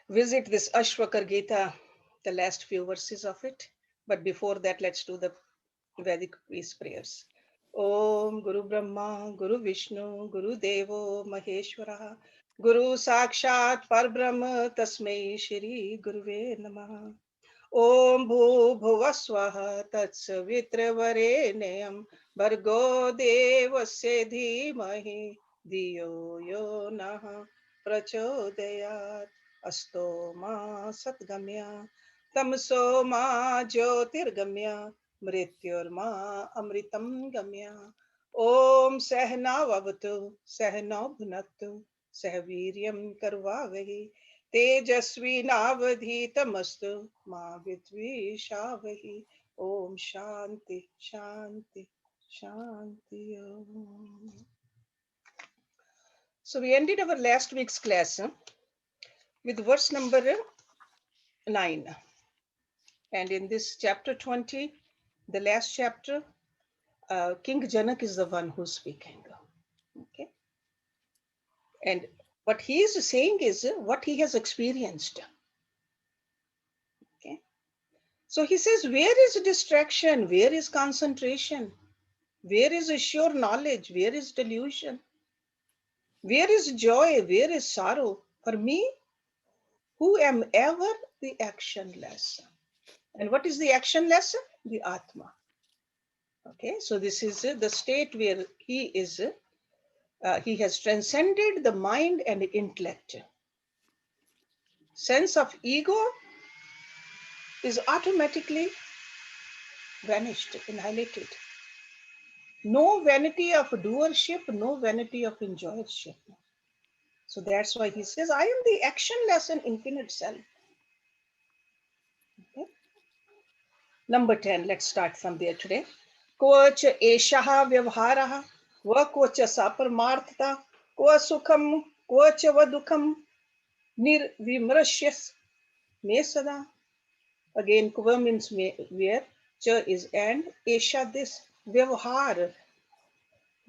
visit this Ashwakar Gita, the last few verses of it. But before that, let's do the Vedic peace prayers. Om Guru Brahma, Guru Vishnu, Guru Devo Maheshwara, Guru Sakshat Parbrahma, Tasmai Shri Guruve Namaha. Om Bhuvaswaha Tatsavitravarenyam Bhargo Devasya Dhimahi Diyo Yo Naha Prachodayat Asto Ma Satgamya Tamso Ma Jyotirgamya Mrityorma Amritam Gamya Om Sahna Vavatu Sahna Bhunatu Sahviryam Karvavahi तेजस्विनावधीतमस्तु मा विद्विषावहि ओम शांति शांति शांति Om. So we ended our last week's class with verse number 9, and in this chapter 20, the last chapter, King Janak is the one who's speaking. Okay, and what he is saying is what he has experienced. Okay, so he says, where is distraction? Where is concentration? Where is sure knowledge? Where is delusion? Where is joy? Where is sorrow? For me, who am ever the actionless. And what is the actionless? The Atma. Okay, so this is the state where he is, he has transcended the mind and the intellect. Sense of ego is automatically vanished, annihilated. No vanity of doership, no vanity of enjoyership. So that's why he says, I am the actionless and infinite self. Okay. Number 10, let's start from there today. Kocha eshaha vyavharaha, va kocha saparmarthata, ko sukham, kocha vadukam, nirvimrashyas, me sada. Again, kva means where, cha is and, esha this, vyavhar.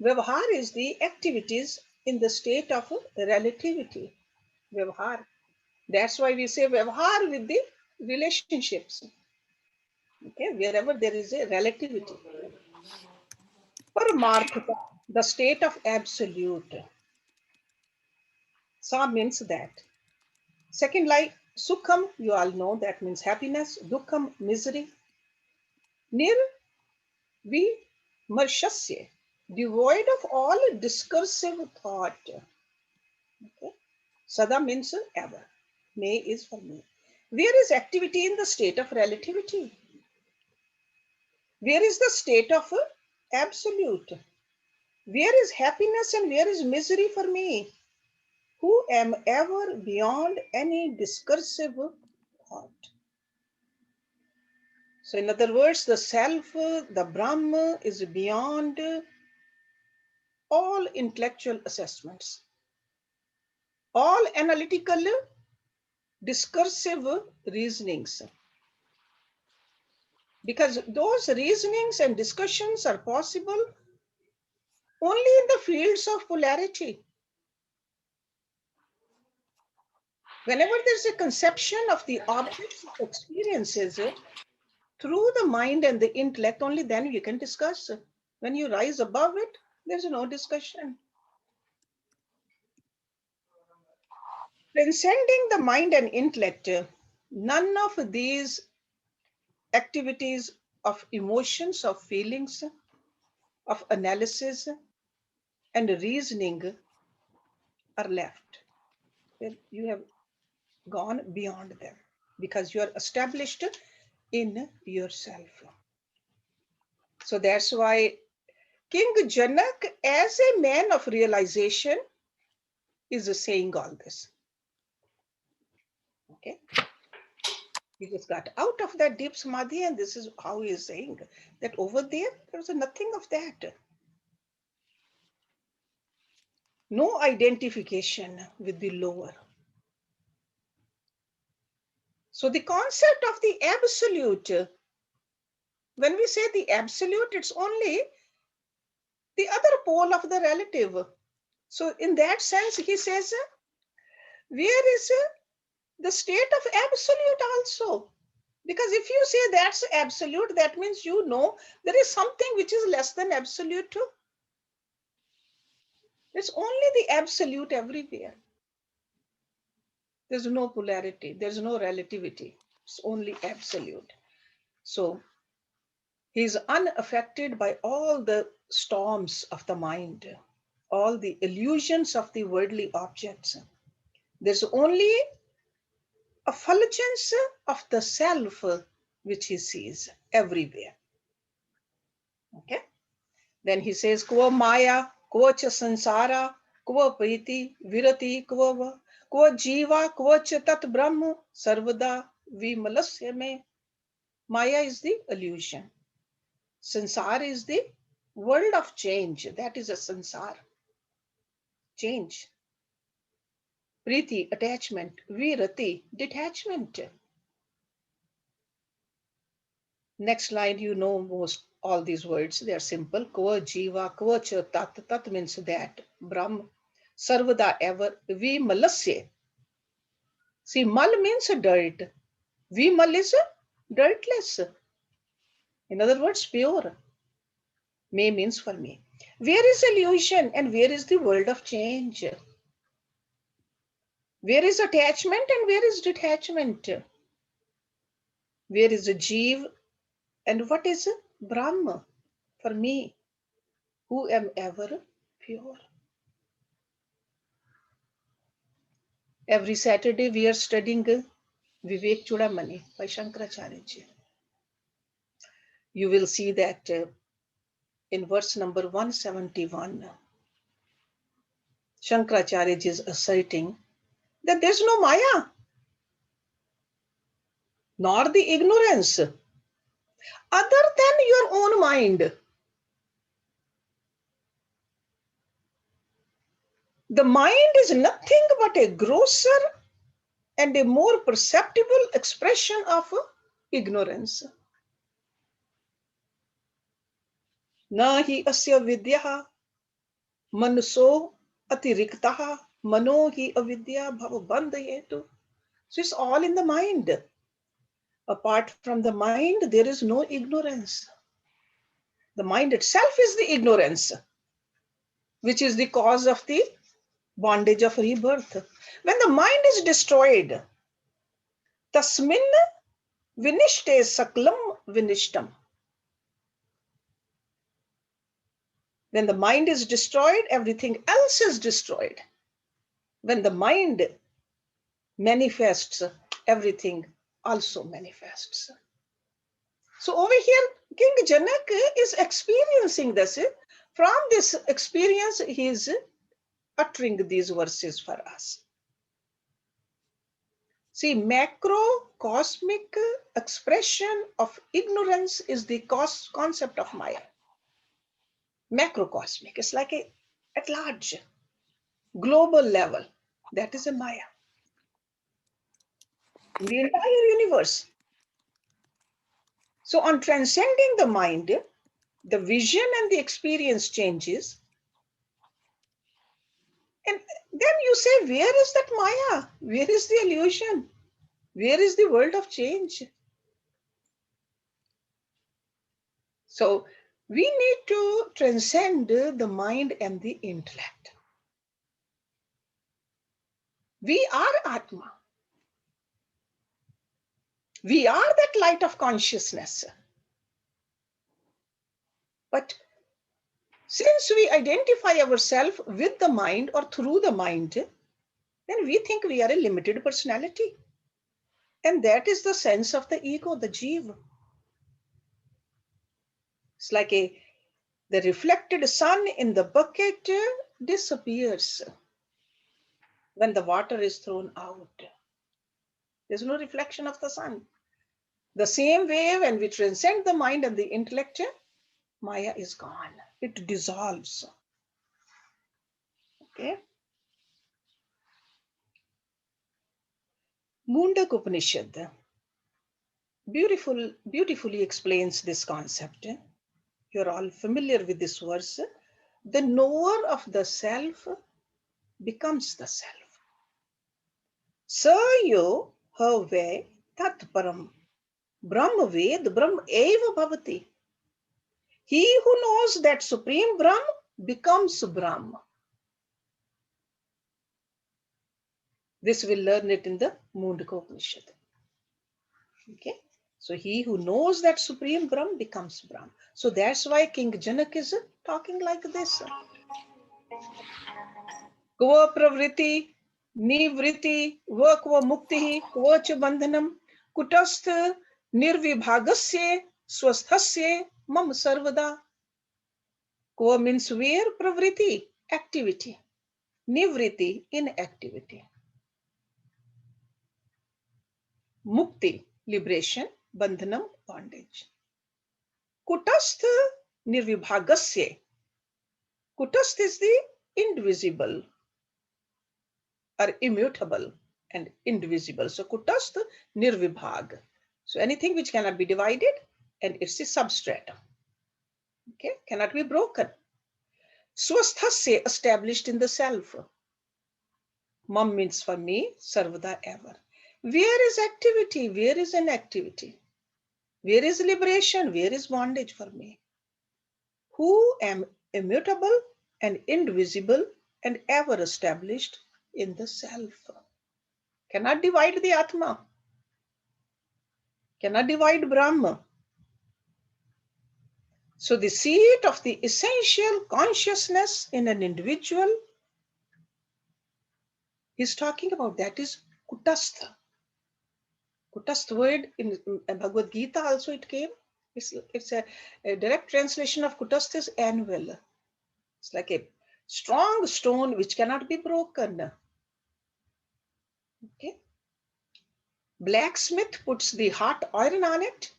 Vyavhar is the activities in the state of relativity. Vyavhar. That's why we say vyavhar with the relationships. Okay, wherever there is a relativity. Paramarthika, the state of absolute. Sa means that. Second line, sukham, you all know that means happiness. Dukham, misery. Nir vimarshasya, devoid of all discursive thought. Okay. Sada means ever. Me is for me. Where is activity in the state of relativity? Where is the state of absolute? Where is happiness and where is misery for me, who am ever beyond any discursive thought? So in other words, the self, the Brahma, is beyond all intellectual assessments, all analytical, discursive reasonings. Because those reasonings and discussions are possible only in the fields of polarity. Whenever there's a conception of the objects of experiences through the mind and the intellect, only then you can discuss. When you rise above it, there's no discussion. Transcending the mind and intellect, none of these activities of emotions, of feelings, of analysis and reasoning are left. You have gone beyond them because you are established in yourself. So that's why King Janak, as a man of realization, is saying all this. Okay. He just got out of that deep samadhi, and this is how he is saying that over there's nothing of that. No identification with the lower. So the concept of the absolute, when we say the absolute, it's only the other pole of the relative. So in that sense, he says, where is the state of absolute also. Because if you say that's absolute, that means you know there is something which is less than absolute too. It's only the absolute everywhere. There's no polarity, there's no relativity. It's only absolute. So he is unaffected by all the storms of the mind, all the illusions of the worldly objects. There's only a fulgence of the self which he sees everywhere. Okay. Then he says, Kva Maya, Kva cha Sansara, Kva Priti, Virati, Kva Jiva, Kva cha Tat Brahma, Sarvada, Vimalasya me. Maya is the illusion. Sansar is the world of change. That is a sansar. Change. Priti, attachment. Virati, detachment. Next line, you know most all these words. They are simple. Kva jiva, kva cha tat. Tat means that. Brahm. Sarvada, ever. Vimalasya. See, mal means dirt. Vimal is dirtless. In other words, pure. Me means for me. Where is illusion and where is the world of change? Where is attachment and where is detachment? Where is the Jeev and what is Brahma for me, who am ever pure? Every Saturday we are studying Vivek Chudamani by Shankaracharya. You will see that in verse number 171, Shankaracharya is asserting that there's no Maya, nor the ignorance, other than your own mind. The mind is nothing but a grosser and a more perceptible expression of ignorance. Na hi asya vidya manso atiriktaha mano hi avidya bhavabandha hetu. So it's all in the mind. Apart from the mind, there is no ignorance. The mind itself is the ignorance, which is the cause of the bondage of rebirth. When the mind is destroyed, tasmin vinishte saklam vinishtam. When the mind is destroyed, everything else is destroyed. When the mind manifests, everything also manifests. So over here, King Janak is experiencing this. From this experience, he is uttering these verses for us. See, macrocosmic expression of ignorance is the concept of Maya. Macrocosmic, it's like at large, global level. That is a Maya. In the entire universe. So on transcending the mind, the vision and the experience changes. And then you say, where is that Maya? Where is the illusion? Where is the world of change? So we need to transcend the mind and the intellect. We are Atma. We are that light of consciousness. But since we identify ourselves with the mind or through the mind, then we think we are a limited personality. And that is the sense of the ego, the jiva. It's like the reflected sun in the bucket disappears when the water is thrown out. There's no reflection of the sun. The same way, when we transcend the mind and the intellect, Maya is gone. It dissolves. Okay. Mundak Upanishad beautifully explains this concept. You're all familiar with this verse. The knower of the self becomes the self. Sayo Have Tat Param. Brahma Ved Brahm Eva Bhavati. He who knows that Supreme Brahm becomes Brahma. This we'll learn it in the Mundaka Upanishad. Okay. So he who knows that Supreme Brahm becomes Brahm. So that's why King Janak is talking like this. Kva pravriti, nivriti, va kva mukti, kva cha bandhanam, kutastha nirvibhagasya swasthasya mam sarvada. Kva means where, pravriti, activity. Nivriti, inactivity. Mukti, liberation. Bandhanam, bondage. Kutastha nirvibhagasya. Kutastha is the indivisible or immutable and indivisible. So kutastha nirvibhag. So anything which cannot be divided and it's a substratum. Okay, cannot be broken. Swasthasya, established in the self. Mam means for me, sarvada, ever. Where is activity? Where is inactivity? Where is liberation? Where is bondage for me? Who am immutable and indivisible and ever established in the self. Cannot divide the Atma. Cannot divide Brahma. So the seat of the essential consciousness in an individual he's talking about, that is Kutastha. Kutastha word in Bhagavad Gita also it came. It's a direct translation of Kutastha is anvil. It's like a strong stone which cannot be broken. Okay. Blacksmith puts the hot iron on it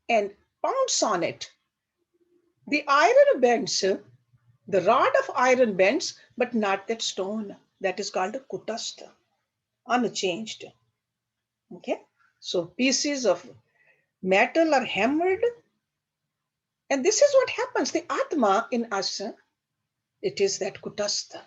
and pounds on it. The iron bends, the rod of iron bends, but not that stone. That is called a kutastha, unchanged. Okay, so pieces of metal are hammered, and this is what happens. The Atma in us, it is that kutastha.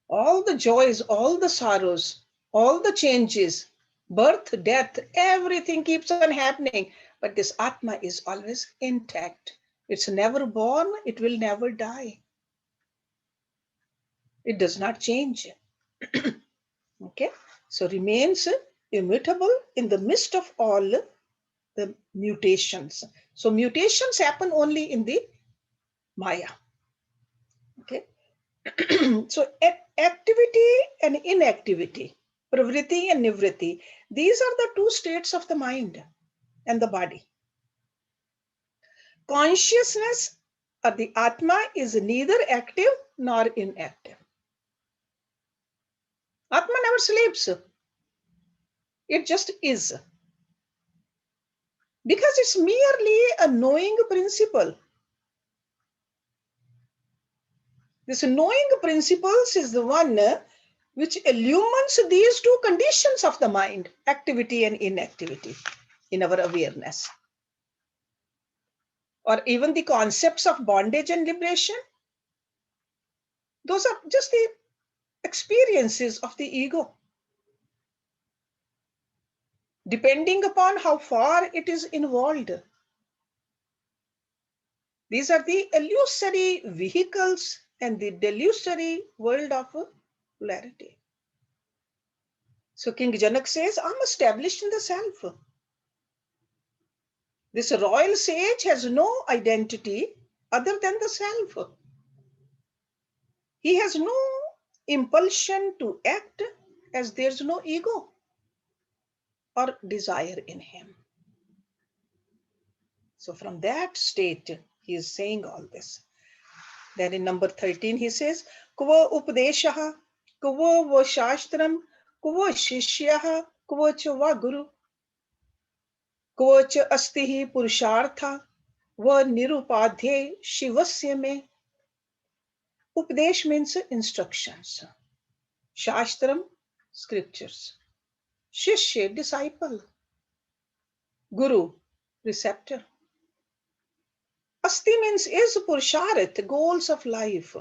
All the joys, all the sorrows, all the changes, birth, death, everything keeps on happening. But this Atma is always intact. It's never born, it will never die. It does not change. Okay, so remains immutable in the midst of all the mutations. So mutations happen only in the Maya. Okay, so activity and inactivity, pravriti and nivriti, these are the two states of the mind and the body. Consciousness or the Atma is neither active nor inactive. Atma never sleeps. It just is. Because it's merely a knowing principle. This knowing principles is the one which illumines these two conditions of the mind, activity and inactivity, in our awareness. Or even the concepts of bondage and liberation, those are just the experiences of the ego. Depending upon how far it is involved. These are the illusory vehicles and the delusory world of polarity. So King Janak says, I'm established in the self. This royal sage has no identity other than the self. He has no impulsion to act as there's no ego or desire in him. So from that state, he is saying all this. Then in number 13, he says, Kva upadeshaha, kva va shastram, kva shishyaha, kva cha va guru, kva cha astihi purushartha, va nirupadhye shivasya me. Upadesh means instructions. Shastram, scriptures. Shishya, disciple. Guru, preceptor. Asti means is Purusharth, goals of life.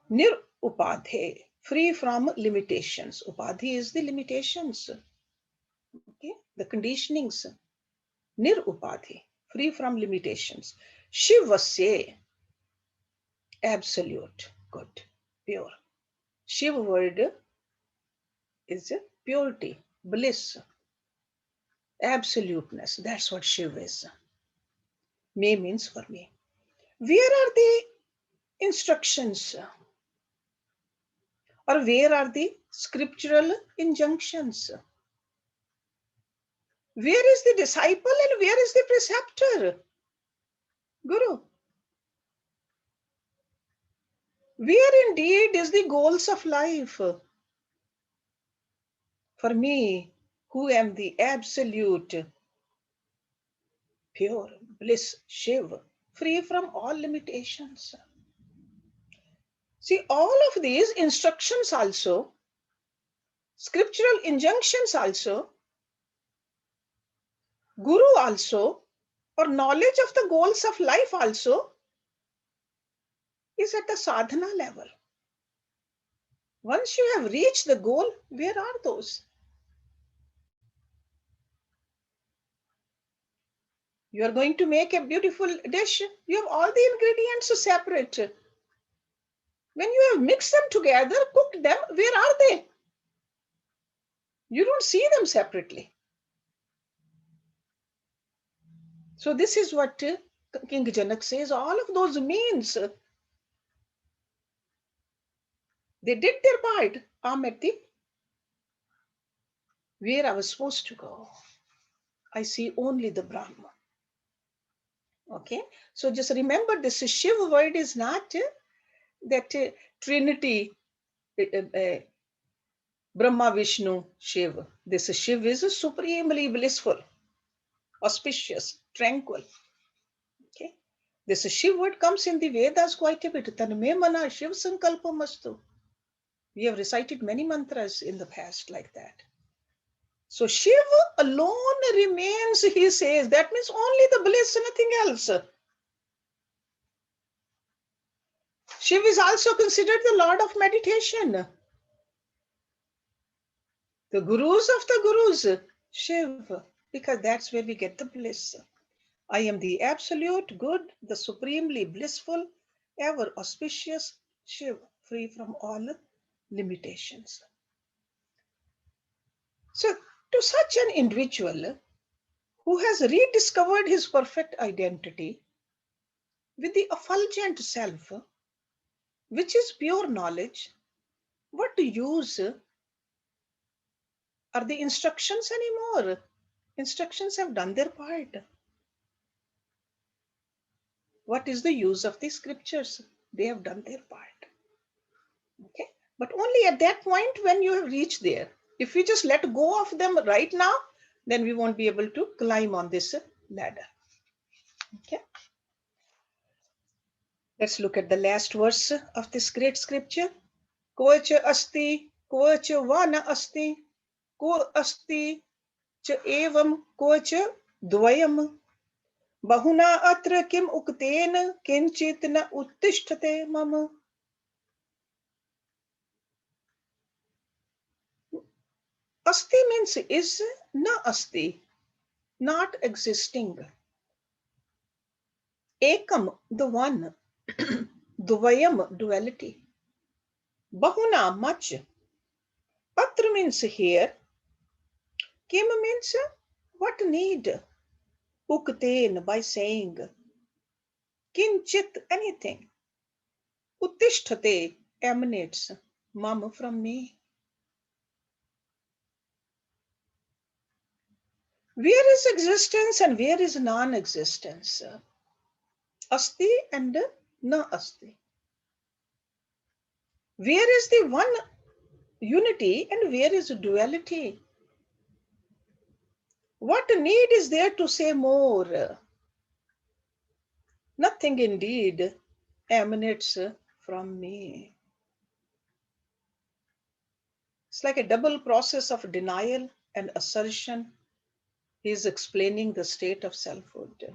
Nirupadhe, free from limitations. Upadhi is the limitations, okay, the conditionings. Nirupadhi, free from limitations. Shivasya, absolute, good, pure. Shiv word is purity, bliss, absoluteness. That's what Shiv is. May means for me. Where are the instructions, or where are the scriptural injunctions? Where is the disciple and where is the preceptor? Guru. Where indeed is the goals of life? For me, who am the absolute, pure bliss, Shiv, free from all limitations. See, all of these instructions also, scriptural injunctions also, Guru also, or knowledge of the goals of life also, is at the sadhana level. Once you have reached the goal, where are those? You are going to make a beautiful dish. You have all the ingredients separate. When you have mixed them together, cooked them, where are they? You don't see them separately. So this is what King Janak says. All of those means, they did their part. I'm at the where I was supposed to go. I see only the Brahma. Okay, so just remember this Shiv word is not that Trinity, Brahma, Vishnu, Shiv. This Shiv is supremely blissful, auspicious, tranquil. Okay, this Shiv word comes in the Vedas quite a bit. Tanme mana Shiv sankalpamastu. We have recited many mantras in the past like that. So Shiv alone remains, he says. That means only the bliss, nothing else. Shiv is also considered the Lord of meditation. The gurus of the gurus, Shiv, because that's where we get the bliss. I am the absolute good, the supremely blissful, ever auspicious Shiv, free from all limitations. So, to such an individual who has rediscovered his perfect identity with the effulgent self, which is pure knowledge, what use are the instructions anymore? Instructions have done their part. What is the use of the scriptures? They have done their part. Okay, but only at that point when you have reached there. If we just let go of them right now, then we won't be able to climb on this ladder. Okay, let's look at the last verse of this great scripture. Kvacha asti, kvacha vana asti, ko asti cha evam kvacha dvayam. Bahuna atra kim ukten kinchit na uttisthate mama. Asti means is, na asti, not existing. Ekam, the one. Dvayam, duality. Bahuna, much. Atra means here. Kim means what need. Ukten, by saying. Kinchit, anything. Utishthate, emanates. Mam, from me. Where is existence and where is non-existence? Asti and na asti. Where is the one unity and where is duality? What need is there to say more? Nothing indeed emanates from me. It's like a double process of denial and assertion. He is explaining the state of selfhood.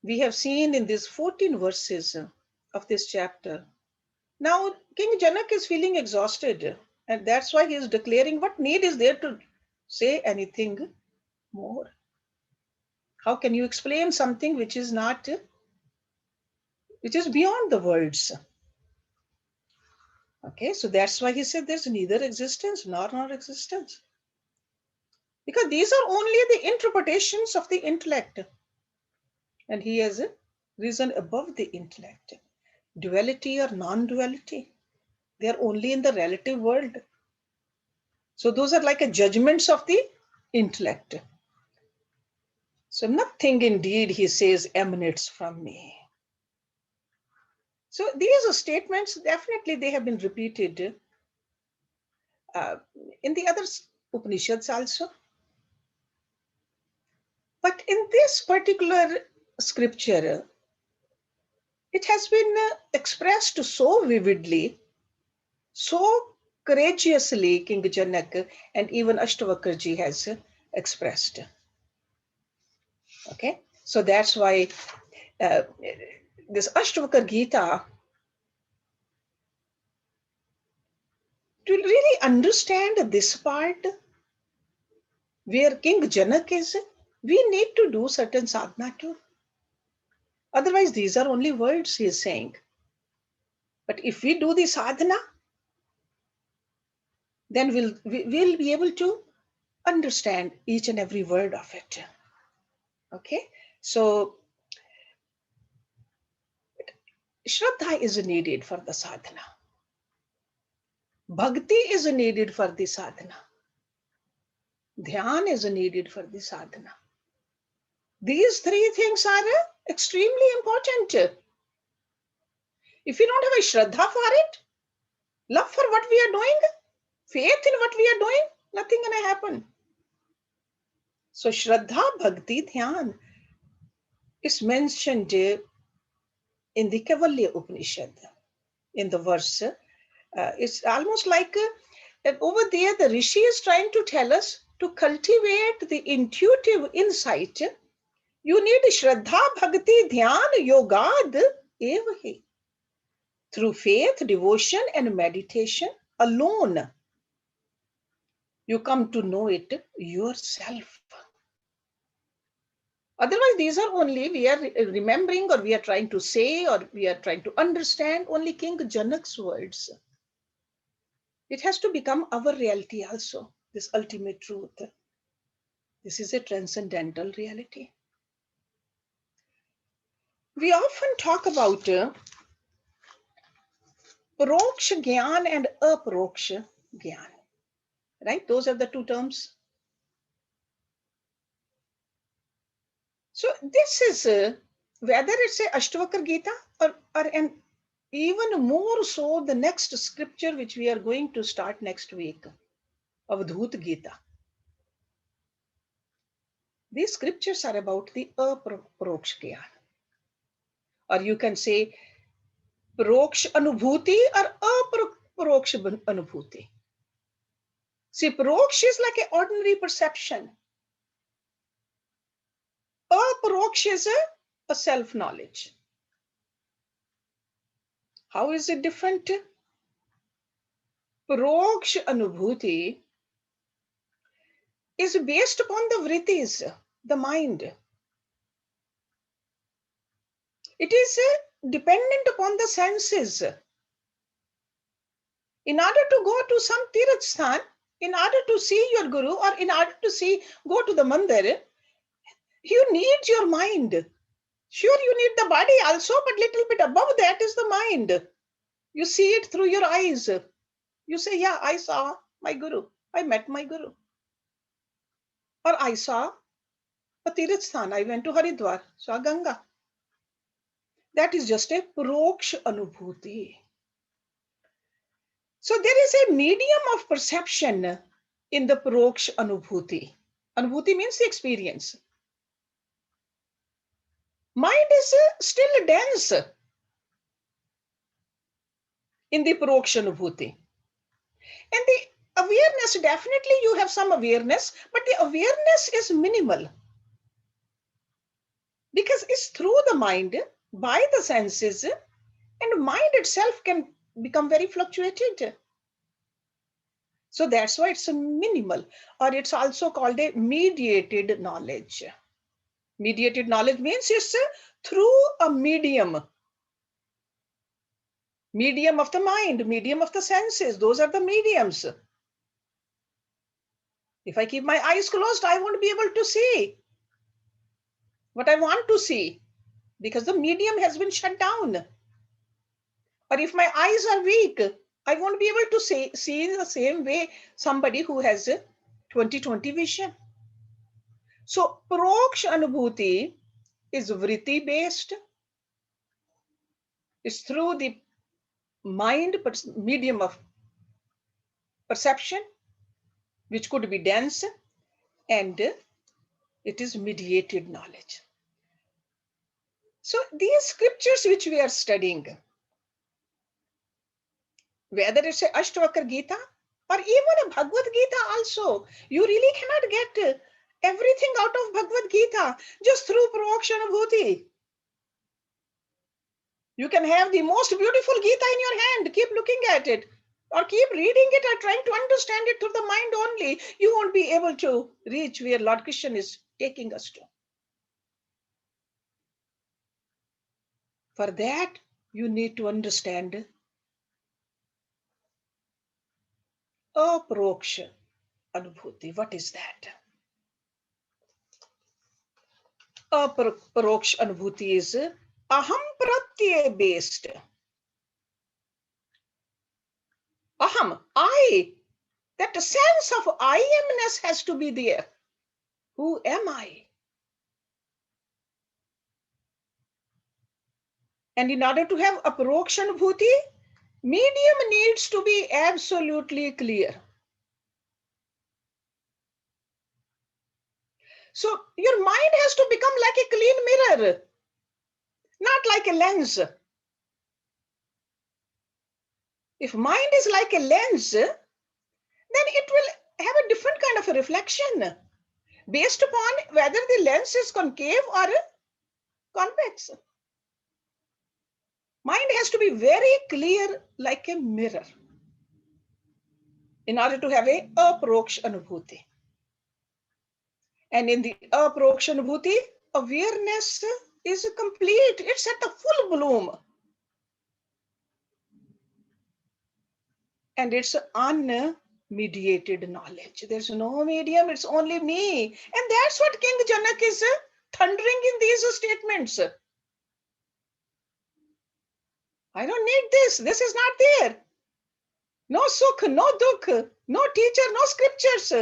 We have seen in these 14 verses of this chapter Now, King Janak is feeling exhausted, and that's why he is declaring what need is there to say anything more. How can you explain something which is not, which is beyond the words? Okay, so that's why he said there's neither existence nor non-existence. Because these are only the interpretations of the intellect. And he has risen above the intellect. Duality or non-duality, they are only in the relative world. So those are like a judgments of the intellect. So nothing indeed, he says, emanates from me. So these are statements, definitely they have been repeated uh, in the other Upanishads also. But in this particular scripture, it has been expressed so vividly, so courageously, King Janak and even Ashtavakarji has expressed. Okay, so that's why uh, this Ashtavakar Gita, to really understand this part where King Janak is, we need to do certain sadhana too. Otherwise, these are only words he is saying. But if we do the sadhana, then we'll be able to understand each and every word of it. Okay, so Shraddha is needed for the sadhana. Bhakti is needed for the sadhana. Dhyan is needed for the sadhana. These three things are extremely important. If you don't have a Shraddha for it, love for what we are doing, faith in what we are doing, nothing gonna happen. So Shraddha, Bhakti, Dhyan is mentioned in the Kaivalya Upanishad. In the verse, it's almost like over there the Rishi is trying to tell us to cultivate the intuitive insight. You need Shraddha, Bhakti, Dhyan, Yogad, Evahi. Through faith, devotion, and meditation alone, you come to know it yourself. Otherwise, these are only we are remembering, or we are trying to say, or we are trying to understand only King Janak's words. It has to become our reality also, this ultimate truth. This is a transcendental reality. We often talk about Paroksha Gyan and Aparoksha Gyan, right? Those are the two terms. So this is whether it's a Ashtavakra Gita or an even more so the next scripture which we are going to start next week, Avadhut Gita. These scriptures are about the Aparoksha Gyan. Or you can say Paroksh Anubhuti or Aparoksha Anubhuti. See, Paroksh is like an ordinary perception. Aparoksh is a self-knowledge. How is it different? Paroksh Anubhuti is based upon the vrittis, the mind. It is dependent upon the senses. In order to go to some Tirth Sthan, in order to see your Guru, or in order to go to the mandir, you need your mind. Sure, you need the body also, but little bit above that is the mind. You see it through your eyes. You say, yeah, I saw my Guru. I met my Guru. Or I saw a Tirth Sthan. I went to Haridwar, saw Ganga. That is just a Paroksha Anubhuti. So there is a medium of perception in the Paroksha Anubhuti. Anubhuti means the experience. Mind is still dense in the Paroksha Anubhuti. And the awareness, definitely you have some awareness, but the awareness is minimal. Because it's through the mind, by the senses, and mind itself can become very fluctuated. So that's why it's a minimal, or it's also called a mediated knowledge. Mediated knowledge means it's through a medium of the mind, medium of the senses. Those are the mediums. If I keep my eyes closed, I won't be able to see what I want to see because the medium has been shut down. Or if my eyes are weak, I won't be able to see the same way somebody who has a 20/20 vision. So Proksha Anubhuti is vritti based. It's through the mind medium of perception, which could be dense, and it is mediated knowledge. So these scriptures which we are studying, whether it's a Astavakra Gita or even a Bhagavad Gita also, you really cannot get everything out of Bhagavad Gita just through Prakshanabhuti. You can have the most beautiful Gita in your hand, keep looking at it, or keep reading it or trying to understand it through the mind only. You won't be able to reach where Lord Krishna is taking us to. For that, you need to understand Aproksha Anubhuti. What is that? Aparoksh Anubhuti is Aham Pratyay based. Aham, I. That sense of I amness has to be there. Who am I? And in order to have Aparoksh Anubhuti, medium needs to be absolutely clear. So your mind has to become like a clean mirror, not like a lens. If mind is like a lens, then it will have a different kind of a reflection based upon whether the lens is concave or convex. Mind has to be very clear like a mirror in order to have a Aproksh Anubhuti. And in the Aproksh Anubhuti, awareness is complete. It's at the full bloom. And it's unmediated knowledge. There's no medium, it's only me. And that's what King Janak is thundering in these statements. I don't need this. This is not there. No sukh, no dukh, no teacher, no scriptures,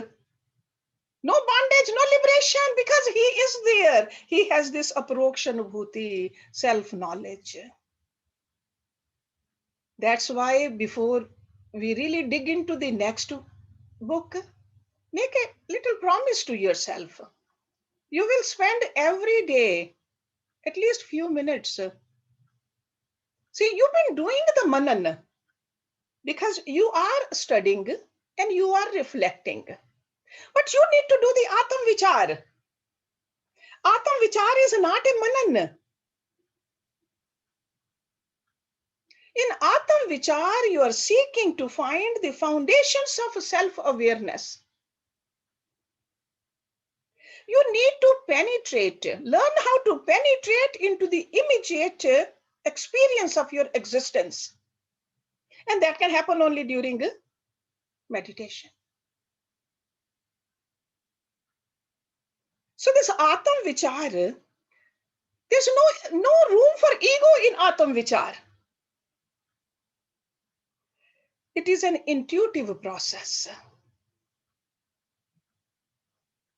no bondage, no liberation, because he is there. He has this aprokshanubhuti, self-knowledge. That's why before we really dig into the next book, make a little promise to yourself. You will spend every day at least few minutes. See, you've been doing the manan because you are studying and you are reflecting. But you need to do the Atam Vichar. Atam Vichar is not a manan. In Atam Vichar, you are seeking to find the foundations of self-awareness. You need to penetrate, learn how to penetrate into the immediate experience of your existence. And that can happen only during meditation. So this Atam Vichar, there's no room for ego in Atam Vichar. It is an intuitive process.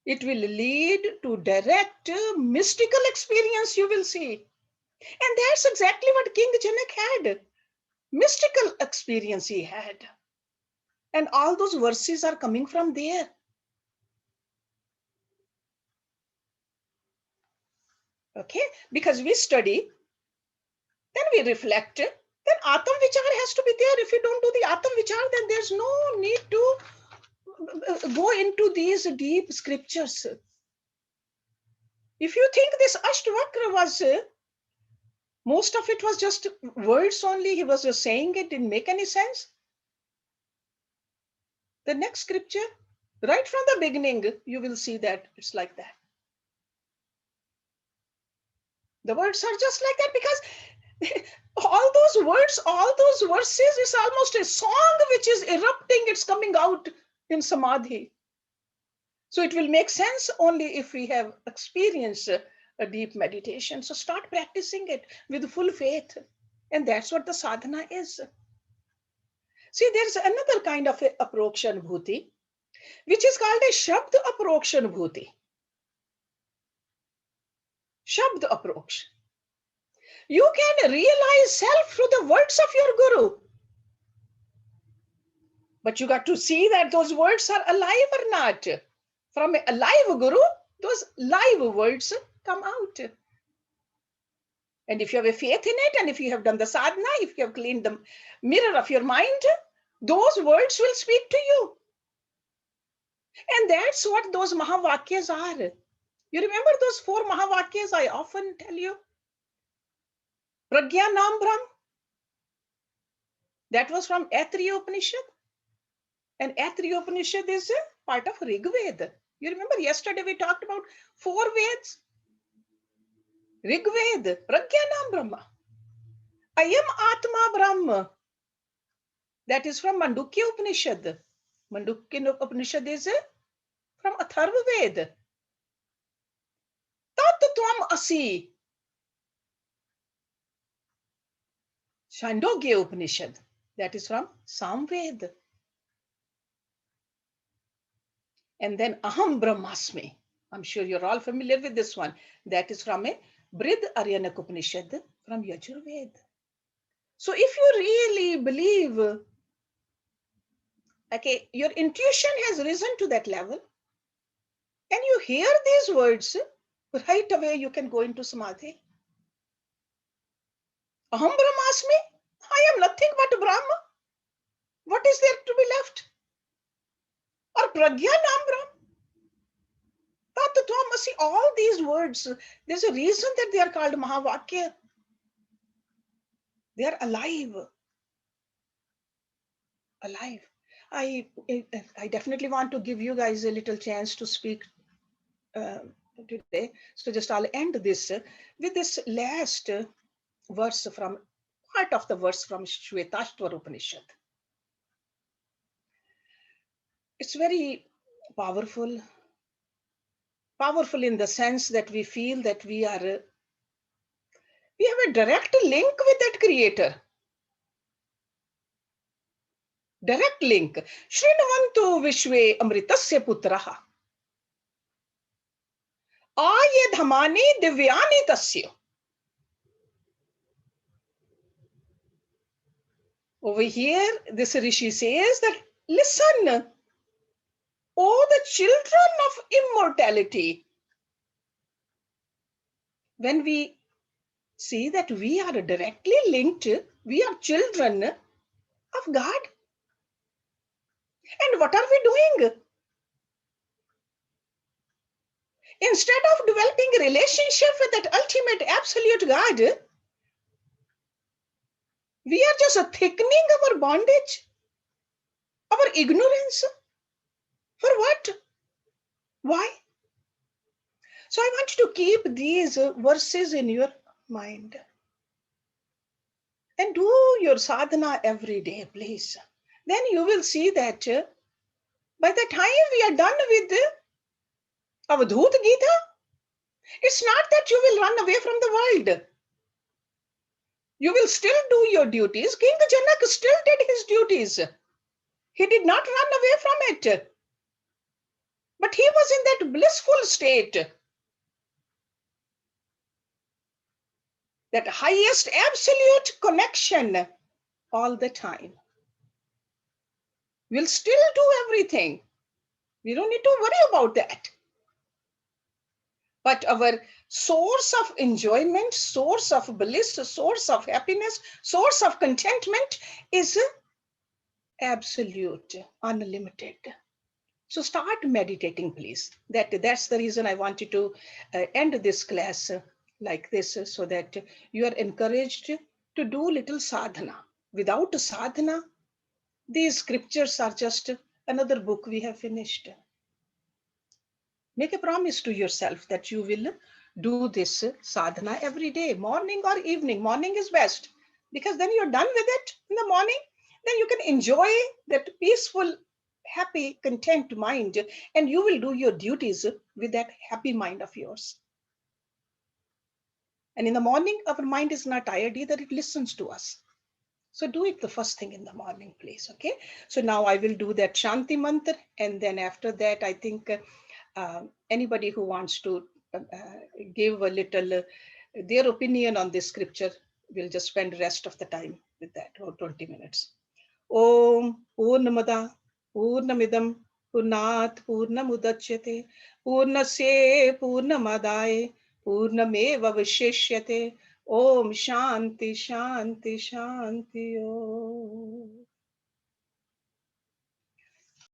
It will lead to direct mystical experience, you will see. And that's exactly what King Janak had. Mystical experience he had. And all those verses are coming from there. Okay, because we study, then we reflect, then Atam Vichar has to be there. If you don't do the Atam Vichar, then there's no need to go into these deep scriptures. If you think this Astavakra was Most of it was just words only. He was just saying it, didn't make any sense. The next scripture, right from the beginning, you will see that it's like that. The words are just like that because all those words, all those verses, it's almost a song which is erupting, it's coming out in samadhi. So it will make sense only if we have experienced a deep meditation. So start practicing it with full faith. And that's what the sadhana is. See, there's another kind of a aprokshanbhuti, which is called a shabd aprokshanbhuti. Shabd approach. You can realize self through the words of your guru. But you got to see that those words are alive or not. From a live guru, those live words come out. And if you have a faith in it, and if you have done the sadhana, if you have cleaned the mirror of your mind, those words will speak to you. And that's what those Mahavakyas are. You remember those 4 Mahavakyas I often tell you? Pragya Nam Brahm. That was from Atriya Upanishad. And Atriya Upanishad is a part of Rig Veda. You remember yesterday we talked about 4 Veds? Rig Veda, Pragya Nam Brahma. Ayam Atma Brahma. That is from Mandukya Upanishad. Mandukya Upanishad is from Atharva Veda. Tat Tvam Asi. Chandogya Upanishad. That is from Samved. And then Aham Brahmasmi. I'm sure you're all familiar with this one. That is from a Brid Aryanak Upanishad from Yajurved. So if you really believe, okay, your intuition has risen to that level, and you hear these words, right away you can go into samadhi. Aham Brahmasmi, I am nothing but Brahma. What is there to be left? Or Pragya Nam Brahma. Tat Tvamasi, all these words, there's a reason that they are called Mahavakya. They are alive. Alive. I definitely want to give you guys a little chance to speak today. So just I'll end this with this last verse from, part of the verse from Shvetashvara Upanishad. It's very powerful. Powerful in the sense that we feel that we have a direct link with that creator. Direct link. Shrinvantu Vishwe Amritasya Putraha. Ayadhamani Divyani Tasya. Over here, this Rishi says that, listen, oh, the children of immortality. When we see that we are directly linked, we are children of God. And what are we doing? Instead of developing a relationship with that ultimate absolute God, we are just thickening our bondage, our ignorance. For what? Why? So I want you to keep these verses in your mind. And do your sadhana every day, please. Then you will see that by the time we are done with Avadhut Gita, it's not that you will run away from the world. You will still do your duties. King Janak still did his duties. He did not run away from it. But he was in that blissful state, that highest absolute connection all the time. We'll still do everything. We don't need to worry about that. But our source of enjoyment, source of bliss, source of happiness, source of contentment is absolute, unlimited. So start meditating, please. That's the reason I wanted to end this class like this, so that you are encouraged to do little sadhana. Without sadhana, these scriptures are just another book we have finished. Make a promise to yourself that you will do this sadhana every day, morning or evening. Morning is best because then you're done with it in the morning. Then you can enjoy that peaceful, happy, content mind, and you will do your duties with that happy mind of yours. And in the morning, our mind is not tired either, it listens to us. So do it the first thing in the morning, please. Okay. So now I will do that Shanti mantra. And then after that, I think anybody who wants to give a little their opinion on this scripture will just spend the rest of the time with that, or 20 minutes. Om Purnamada Purnamidam Purnat Purnamudachyate Purnasya Purnamadaya Purnameva Vishishyate. Om Shanti Shanti Shanti Om.